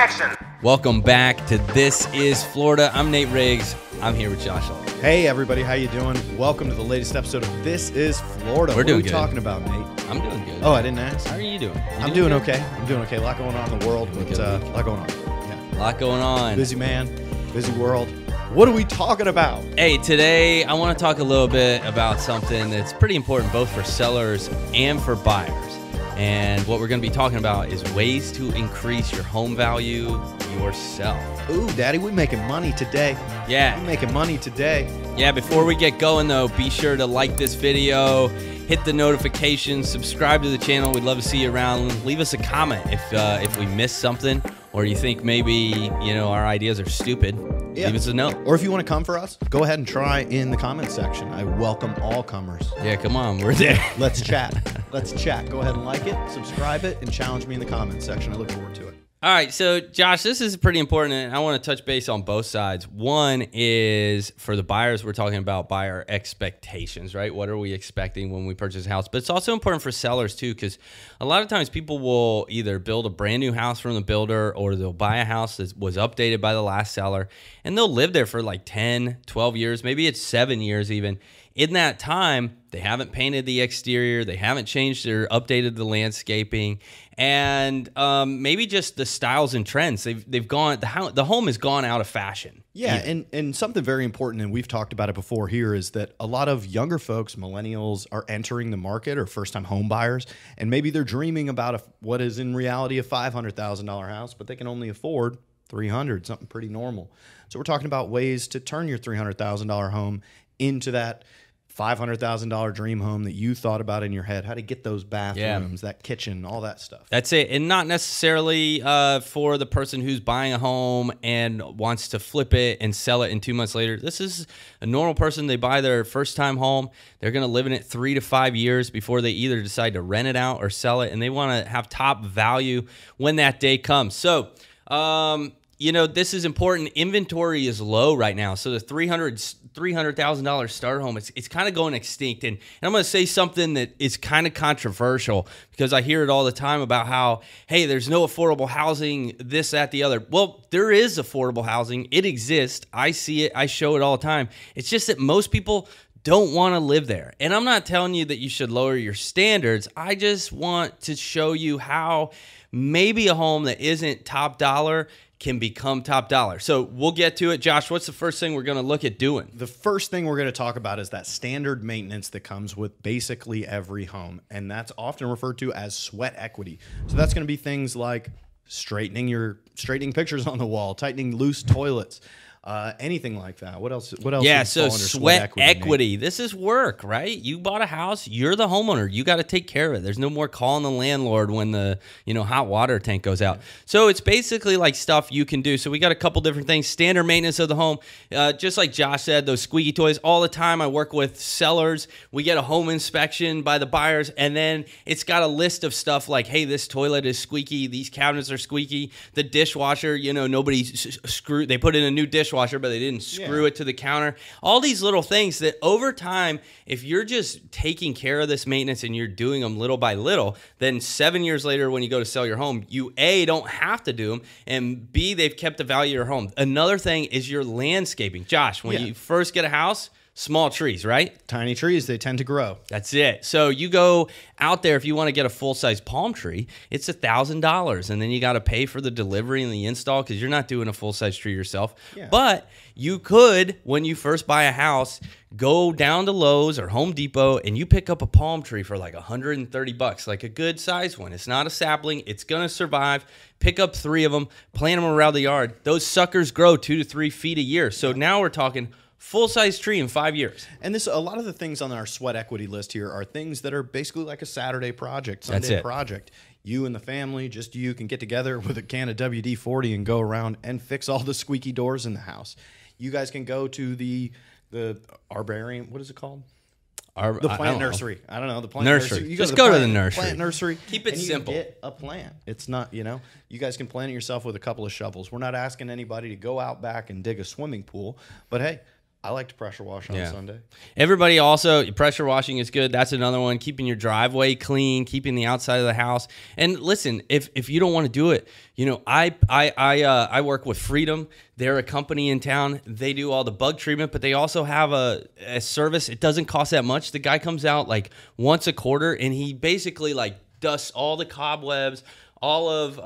action. Welcome back to This is Florida. I'm Nate Riggs. I'm here with Josh. Hey everybody, how you doing? Welcome to the latest episode of This is Florida. We're doing What are we good. talking about, Nate? I'm doing good. Oh, I didn't ask. How are you doing? I'm doing okay. I'm doing okay. A lot going on in the world, but a lot going on. Yeah. A lot going on. Busy man, busy world. What are we talking about? Hey, today I want to talk a little bit about something that's pretty important both for sellers and for buyers. And what we're going to be talking about is ways to increase your home value yourself. Ooh, Daddy, we're making money today. Yeah. We're making money today. Yeah, before we get going, though, be sure to like this video, hit the notifications, subscribe to the channel. We'd love to see you around. Leave us a comment if we missed something or you think maybe, our ideas are stupid. Yeah. Leave us a note. Or if you want to come for us, go ahead and try in the comments section. I welcome all comers. Yeah, come on. We're there. Let's chat. Let's chat. Go ahead and like it, subscribe it, and challenge me in the comments section. I look forward to it. All right, so Josh, this is pretty important, and I want to touch base on both sides. One is for the buyers, we're talking about buyer expectations, right? What are we expecting when we purchase a house? But it's also important for sellers too, because a lot of times people will either build a brand new house from the builder or they'll buy a house that was updated by the last seller, and they'll live there for like 10, 12 years, maybe it's 7 years even. In that time, they haven't painted the exterior, they haven't changed or updated the landscaping, and maybe just the styles and trends. They've gone, the home has gone out of fashion. Yeah, and something very important, and we've talked about it before here, is that a lot of younger folks, millennials, are entering the market or first-time home buyers, and maybe they're dreaming about what is in reality a $500,000 house, but they can only afford $300,000, something pretty normal. So we're talking about ways to turn your $300,000 home into that $500,000 dream home that you thought about in your head, how to get those bathrooms, that kitchen, all that stuff. That's it. And not necessarily for the person who's buying a home and wants to flip it and sell it in 2 months later. This is a normal person. They buy their first time home. They're going to live in it 3 to 5 years before they either decide to rent it out or sell it. And they want to have top value when that day comes. So, this is important. Inventory is low right now. So the $300,000 starter home, it's kind of going extinct. And I'm going to say something that is kind of controversial because I hear it all the time about how, hey, there's no affordable housing, this, that, the other. Well, there is affordable housing. It exists. I see it. I show it all the time. It's just that most people don't want to live there. And I'm not telling you that you should lower your standards. I just want to show you how maybe a home that isn't top dollar can become top dollar. So we'll get to it. Josh, what's the first thing we're going to look at doing? The first thing we're going to talk about is that standard maintenance that comes with basically every home, and that's often referred to as sweat equity. So that's going to be things like straightening pictures on the wall, tightening loose toilets, anything like that. What else? Yeah, would so fall under sweat equity. This is work, right? You bought a house. You're the homeowner. You got to take care of it. There's no more calling the landlord when the hot water tank goes out. So it's basically like stuff you can do. So we got a couple different things. Standard maintenance of the home, just like Josh said, those squeaky toys. All the time I work with sellers. We get a home inspection by the buyers, and then it's got a list of stuff like, hey, this toilet is squeaky. These cabinets are squeaky. The dishwasher, nobody screwed. They put in a new dishwasher, but they didn't screw it to the counter. All these little things that over time, if you're just taking care of this maintenance and you're doing them little by little, then 7 years later when you go to sell your home, you A, don't have to do them, and B, they've kept the value of your home. Another thing is your landscaping. Josh, when you first get a house, small trees, right? Tiny trees, they tend to grow. That's it. So you go out there, if you want to get a full-size palm tree, it's $1,000, and then you got to pay for the delivery and the install because you're not doing a full-size tree yourself. Yeah. But you could, when you first buy a house, go down to Lowe's or Home Depot and you pick up a palm tree for like $130, like a good size one. It's not a sapling. It's going to survive. Pick up 3 of them, plant them around the yard. Those suckers grow 2 to 3 feet a year. So now we're talking full-size tree in 5 years. And a lot of the things on our sweat equity list here are things that are basically like a Saturday project, Sunday project. You and the family, just you, can get together with a can of WD-40 and go around and fix all the squeaky doors in the house. You guys can go to the herbarium. What is it called? The plant nursery. I don't know. The plant nursery. You just go to the nursery. Plant nursery. Keep it simple. Get a plant. It's not, you guys can plant it yourself with a couple of shovels. We're not asking anybody to go out back and dig a swimming pool, but hey, I like to pressure wash on Sunday. Everybody also, pressure washing is good. That's another one. Keeping your driveway clean, keeping the outside of the house. And listen, if you don't want to do it, you know, I work with Freedom. They're a company in town. They do all the bug treatment, but they also have a service. It doesn't cost that much. The guy comes out like once a quarter, and he basically like dusts all the cobwebs, all of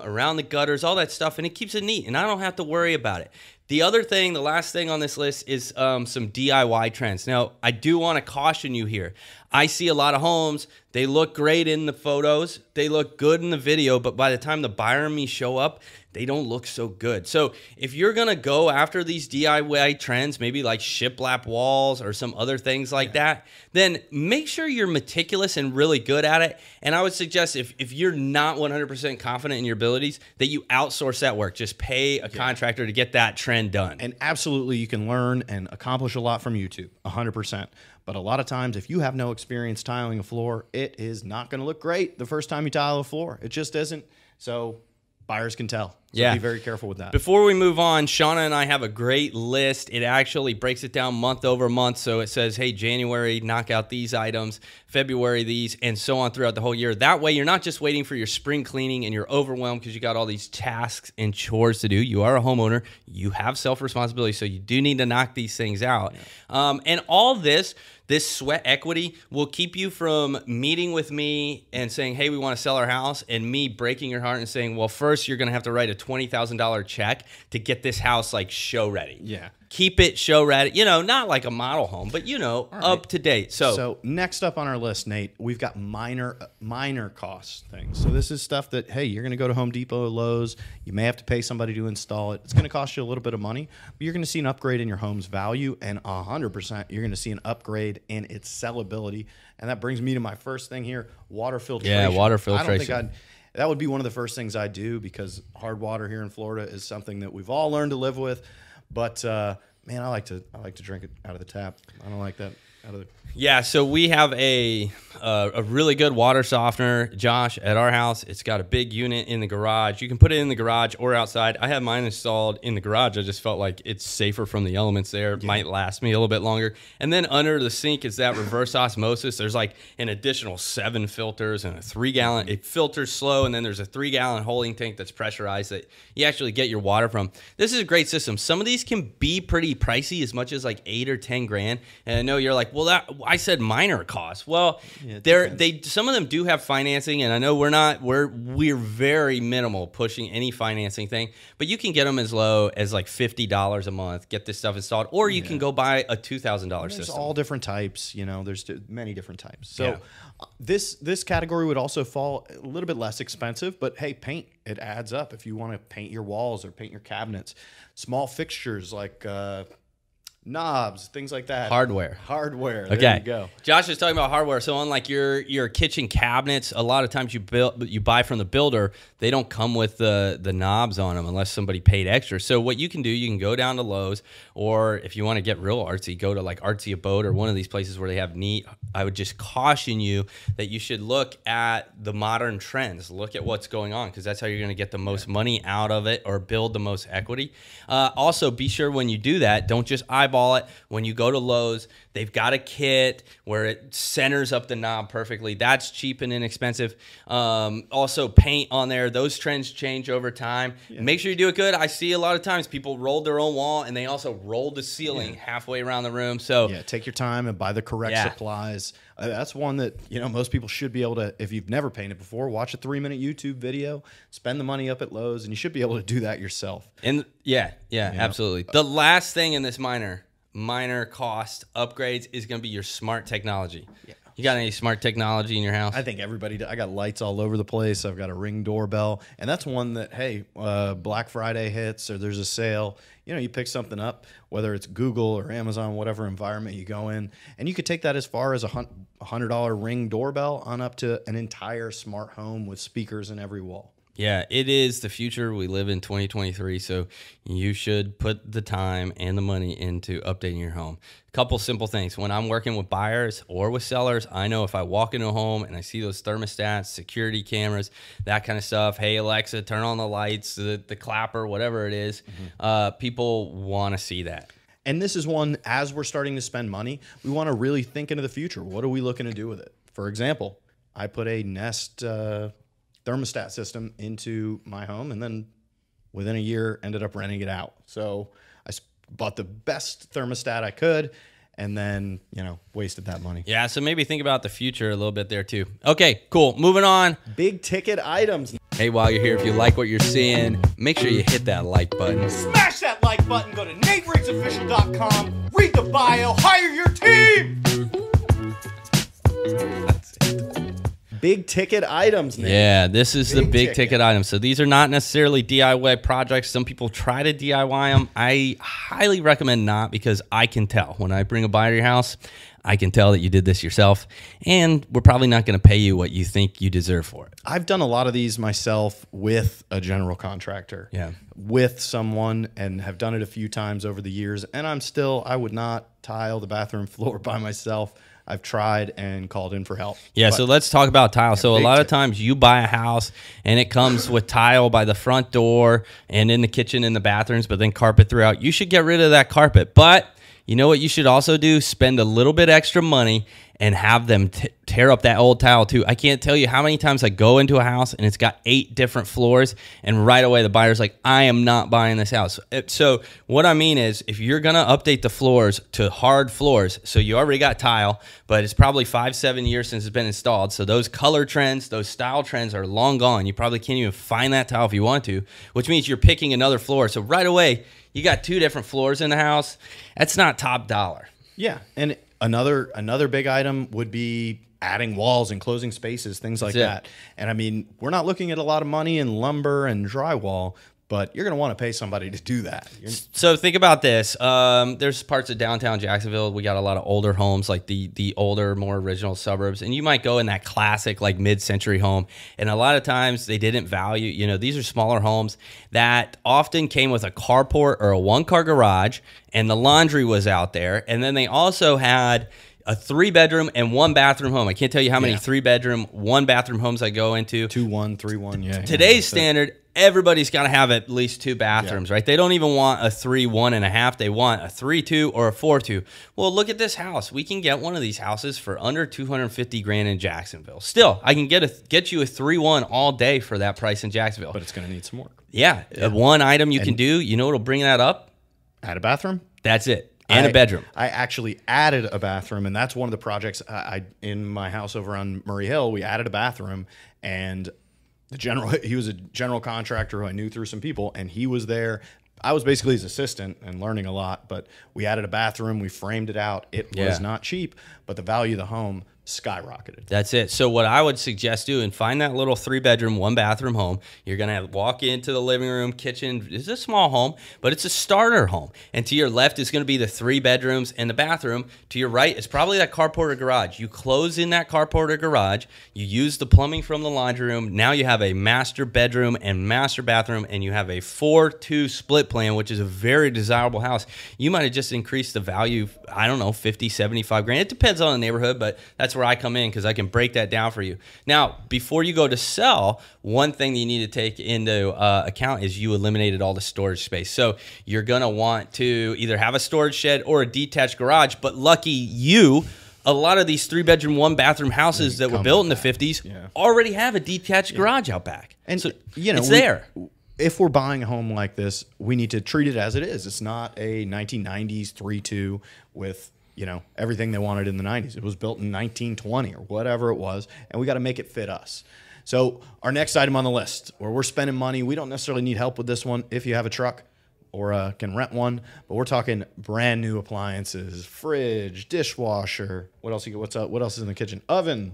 around the gutters, all that stuff, and it keeps it neat, and I don't have to worry about it. The other thing, the last thing on this list is some DIY trends. Now, I do want to caution you here. I see a lot of homes. They look great in the photos. They look good in the video, but by the time the buyer and me show up, they don't look so good. So if you're going to go after these DIY trends, maybe like shiplap walls or some other things like that, then make sure you're meticulous and really good at it. And I would suggest if you're not 100% confident in your abilities, that you outsource that work. Just pay a contractor to get that trend done. And absolutely, you can learn and accomplish a lot from YouTube, 100%. But a lot of times, if you have no experience tiling a floor, it is not going to look great the first time you tile a floor. It just isn't. So buyers can tell. So be very careful with that. Before we move on, Shauna and I have a great list. It actually breaks it down month over month. So it says, hey, January, knock out these items, February, these, and so on throughout the whole year. That way, you're not just waiting for your spring cleaning and you're overwhelmed because you got all these tasks and chores to do. You are a homeowner. You have self-responsibility. So you do need to knock these things out. And all this sweat equity will keep you from meeting with me and saying, hey, we want to sell our house, and me breaking your heart and saying, well, first you're going to have to write a $20,000 check to get this house like show ready. Yeah. Keep it show ready. You know, not like a model home, but, you know, up to date. So next up on our list, Nate, we've got minor cost things. So this is stuff that, hey, you're going to go to Home Depot or Lowe's. You may have to pay somebody to install it. It's going to cost you a little bit of money, but you're going to see an upgrade in your home's value, and 100% you're going to see an upgrade in its sellability. And that brings me to my first thing here, water filtration. Yeah, water filtration. I don't think that would be one of the first things I do, because hard water here in Florida is something that we've all learned to live with. But man, I like to drink it out of the tap. I don't like that out of the. Yeah, so we have a really good water softener, Josh, at our house. It's got a big unit in the garage. You can put it in the garage or outside. I have mine installed in the garage. I just felt like it's safer from the elements there. It might last me a little bit longer. And then under the sink is that reverse osmosis. There's like an additional 7 filters and a 3-gallon. It filters slow, and then there's a 3-gallon holding tank that's pressurized that you actually get your water from. This is a great system. Some of these can be pretty pricey, as much as like 8 or 10 grand. And I know you're like, well, I said minor costs. Well, some of them do have financing, and I know we're very minimal pushing any financing thing, but you can get them as low as like $50 a month, get this stuff installed, or you can go buy a $2,000 system. There's all different types, you know, there's many different types. So this category would also fall a little bit less expensive, but hey, paint, it adds up. If you want to paint your walls or paint your cabinets, small fixtures like knobs, things like that. Hardware. Okay. There you go. Josh is talking about hardware. So on like your kitchen cabinets, a lot of times you buy from the builder, they don't come with the knobs on them unless somebody paid extra. So what you can do, you can go down to Lowe's, or if you want to get real artsy, go to like Artsy Abode or one of these places where they have neat. I would just caution you that you should look at the modern trends. Look at what's going on, because that's how you're going to get the most money out of it or build the most equity. Also, be sure when you do that, don't just eyeball it. When you go to Lowe's, they've got a kit where it centers up the knob perfectly. That's cheap and inexpensive. Also, paint on there. Those trends change over time. Make sure you do it good. I see a lot of times people rolled their own wall, and they also rolled the ceiling halfway around the room. So take your time and buy the correct supplies. That's one that, you know, most people should be able to, if you've never painted before, watch a 3-minute YouTube video, spend the money up at Lowe's, and you should be able to do that yourself. And absolutely. The last thing in this minor cost upgrades is going to be your smart technology. You got any smart technology in your house? I think everybody. I got lights all over the place. I've got a Ring doorbell, and that's one that, hey, Black Friday hits or there's a sale. You know, you pick something up, whether it's Google or Amazon, whatever environment you go in, and you could take that as far as a $100 Ring doorbell on up to an entire smart home with speakers in every wall. Yeah, it is the future. We live in 2023, so you should put the time and the money into updating your home. A couple simple things. When I'm working with buyers or with sellers, I know if I walk into a home and I see those thermostats, security cameras, that kind of stuff, hey, Alexa, turn on the lights, the clapper, whatever it is, people want to see that. And this is one, as we're starting to spend money, we want to really think into the future. What are we looking to do with it? For example, I put a Nest thermostat system into my home, and then within a year ended up renting it out. So I bought the best thermostat I could, and then, wasted that money. Yeah, so maybe think about the future a little bit there too. Okay, cool. Moving on. Big ticket items. Hey, while you're here, if you like what you're seeing, make sure you hit that like button. Smash that like button. Go to NateRiggsOfficial.com. Read the bio. Hire your team. Big ticket items, Nate. Yeah, this is the big ticket ticket items. So these are not necessarily DIY projects. Some people try to DIY them. I highly recommend not, because I can tell. When I bring a buyer to your house, I can tell that you did this yourself, and we're probably not going to pay you what you think you deserve for it. I've done a lot of these myself with a general contractor. Yeah. With someone, and have done it a few times over the years, and I would not tile the bathroom floor by myself. I've tried and called in for help. Yeah, so let's talk about tile. So a lot of times you buy a house and it comes with tile by the front door and in the kitchen and the bathrooms, but then carpet throughout. You should get rid of that carpet. But you know what you should also do? Spend a little bit extra money and have them tear up that old tile too. I can't tell you how many times I go into a house and it's got 8 different floors, and right away the buyer's like, I am not buying this house. So what I mean is, if you're going to update the floors to hard floors, so you already got tile, but it's probably 5-7 years since it's been installed. So those color trends, those style trends are long gone. You probably can't even find that tile if you want to, which means you're picking another floor. So right away, you got 2 different floors in the house. That's not top dollar. Yeah, and another big item would be adding walls, enclosing spaces, things like that. And I mean, we're not looking at a lot of money in lumber and drywall, but you're going to want to pay somebody to do that. So think about this. There's parts of downtown Jacksonville. We got a lot of older homes, like the older, more original suburbs. And you might go in that classic, like mid-century home. And a lot of times they didn't value, these are smaller homes that often came with a carport or a 1-car garage, and the laundry was out there. And then they also had a 3-bedroom and 1-bathroom home. I can't tell you how many 3-bedroom, 1-bathroom homes I go into. 2-1, 3-1, yeah. Today's standard, everybody's got to have at least 2 bathrooms, right? They don't even want a 3-1.5. They want a 3-2 or a 4-2. Well, look at this house. We can get one of these houses for under $250,000 in Jacksonville. Still, I can get you a 3-1 all day for that price in Jacksonville. But it's going to need some work. Yeah. One item you can do, you know what'll bring that up? Add a bathroom. That's it. And a bedroom. I actually added a bathroom, and that's one of the projects I in my house over on Murray Hill. We added a bathroom, and he was a general contractor who I knew through some people, and he was there. I was basically his assistant and learning a lot, but we added a bathroom. We framed it out. It was not cheap, but the value of the home skyrocketed. That's it. So what I would suggest doing, find that little 3-bedroom, 1-bathroom home. You're going to walk into the living room, kitchen. It's a small home, but it's a starter home. And to your left is going to be the 3 bedrooms and the bathroom. To your right is probably that carport or garage. You close in that carport or garage. You use the plumbing from the laundry room. Now you have a master bedroom and master bathroom, and you have a 4-2 split plan, which is a very desirable house. You might have just increased the value, I don't know, 50, 75 grand. It depends on the neighborhood, but that's where I come in, because I can break that down for you. Now, before you go to sell, one thing that you need to take into account is you eliminated all the storage space. So you're going to want to either have a storage shed or a detached garage, but lucky you, a lot of these 3-bedroom, 1-bathroom houses that were built in the 50s already have a detached garage out back. And so it's there. If we're buying a home like this, we need to treat it as it is. It's not a 1990s 3-2 with everything they wanted in the 90s. It was built in 1920 or whatever it was, and we got to make it fit us. So our next item on the list, where we're spending money, we don't necessarily need help with this one if you have a truck or can rent one, but we're talking brand new appliances, fridge, dishwasher. What else you get? What else is in the kitchen? Oven.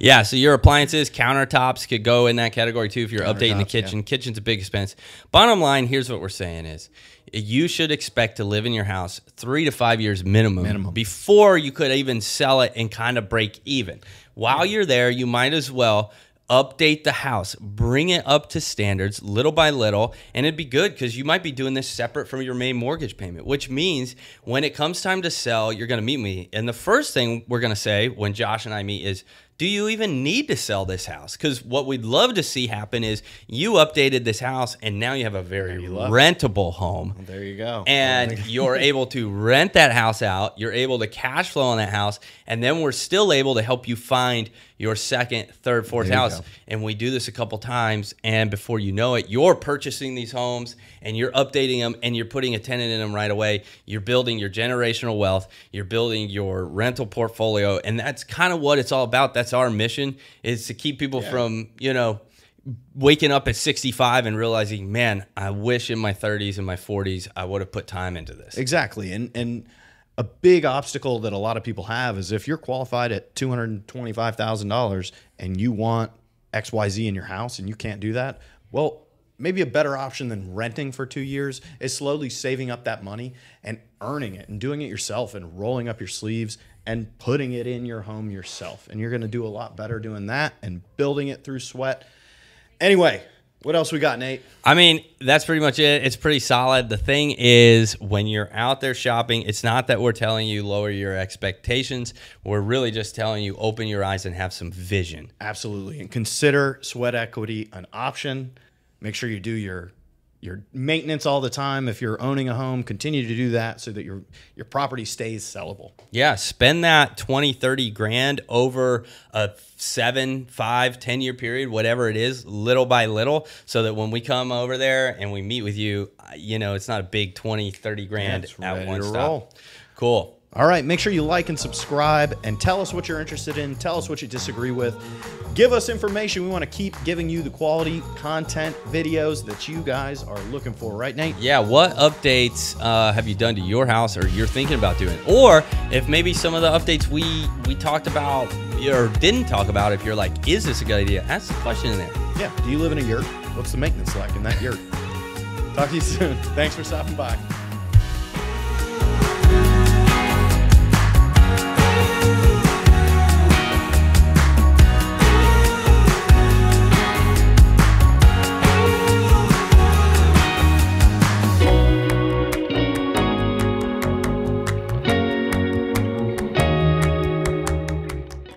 Yeah, so your appliances, countertops could go in that category too if you're updating the kitchen. Yeah. Kitchen's a big expense. Bottom line, here's what we're saying is, you should expect to live in your house 3 to 5 years minimum before you could even sell it and kind of break even. While you're there, you might as well update the house, bring it up to standards little by little, and it'd be good because you might be doing this separate from your main mortgage payment, which means when it comes time to sell, you're going to meet me. And the first thing we're going to say when Josh and I meet is, do you even need to sell this house? Because what we'd love to see happen is you updated this house and now you have a very rentable home. Well, there you go. And you're able to rent that house out. You're able to cash flow on that house. And then we're still able to help you find your second, third, fourth house. And we do this a couple times. And before you know it, you're purchasing these homes and you're updating them and you're putting a tenant in them right away. You're building your generational wealth. You're building your rental portfolio. And that's kind of what it's all about. That's our mission, is to keep people from, you know, waking up at 65 and realizing, man, I wish in my 30s and my 40s I would have put time into this. Exactly. And a big obstacle that a lot of people have is if you're qualified at $225,000 and you want XYZ in your house and you can't do that, well, maybe a better option than renting for 2 years is slowly saving up that money and earning it and doing it yourself and rolling up your sleeves and putting it in your home yourself. And you're going to do a lot better doing that and building it through sweat. Anyway, what else we got, Nate? I mean, that's pretty much it. It's pretty solid. The thing is, when you're out there shopping, it's not that we're telling you lower your expectations. We're really just telling you open your eyes and have some vision. Absolutely. And consider sweat equity an option. Make sure you do your maintenance all the time. If you're owning a home, continue to do that so that your property stays sellable. Yeah, spend that 20, 30 grand over a 7, 5, 10-year period, whatever it is, little by little, so that when we come over there and we meet with you, you know, it's not a big 20, 30 grand at one stop. Cool. All right, make sure you like and subscribe and tell us what you're interested in. Tell us what you disagree with. Give us information. We want to keep giving you the quality content videos that you guys are looking for. Right, Nate? Yeah, what updates have you done to your house or you're thinking about doing? Or if maybe some of the updates we talked about or didn't talk about, if you're like, is this a good idea? Ask the question in there. Yeah, do you live in a yurt? What's the maintenance like in that yurt? Talk to you soon. Thanks for stopping by.